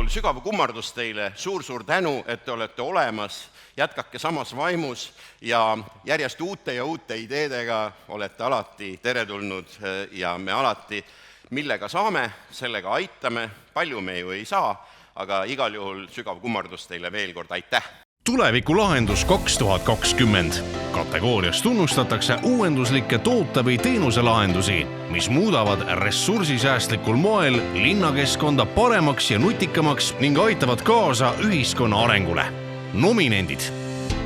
sügav kummardus teile, suur tänu, et te olete olemas, jätkake samas vaimus ja järjest uute ja uute ideedega olete alati teretulnud ja me alati, millega saame, sellega aitame, palju me ju ei saa, aga igal juhul sügav kummardus teile veel kord, aitäh! Tulevikulahendus 2020. Kategoorias tunnustatakse uuenduslikke toote- või teenuselahendusi, mis muudavad ressursisäästlikul moel linnakeskkonda paremaks ja nutikamaks ning aitavad kaasa ühiskonna arengule. Nominendid: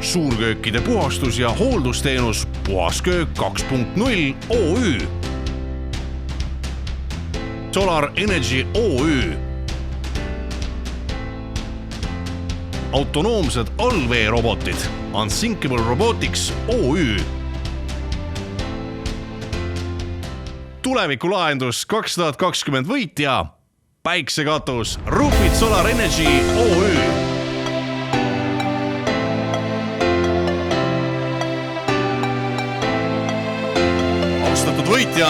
suurköökide puhastus- ja hooldusteenus Puhasköök 2.0 OÜ, Solar Energy OÜ, autonoomsed allveerobotid Unsinkable Robotics OÜ. Tulevikulahendus 2020 võitja Päiksekatus Rupit Solar Energy OÜ. Austatud võitja,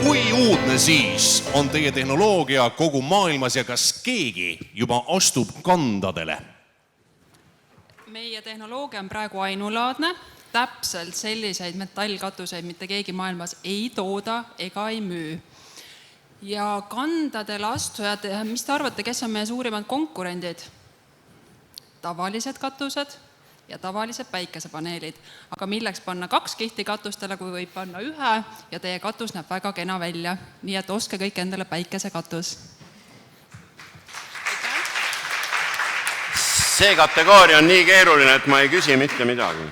kui uudne siis on teie tehnoloogia kogu maailmas ja kas keegi juba astub kandadele? Meie tehnoloogia on praegu ainulaadne, täpselt selliseid metallkatuseid mitte keegi maailmas ei tooda ega ei müü. Ja kandadele astujad, mis te arvate, kes on meie suurimad konkurendid? Tavalised katused ja tavalised päikesepaneelid. Aga milleks panna 2 kihti katustele, kui võib panna 1 ja teie katus näeb väga kena välja. Nii et oske kõik endale päikesekatus. See kategooria on nii keeruline, et ma ei küsi mitte midagi.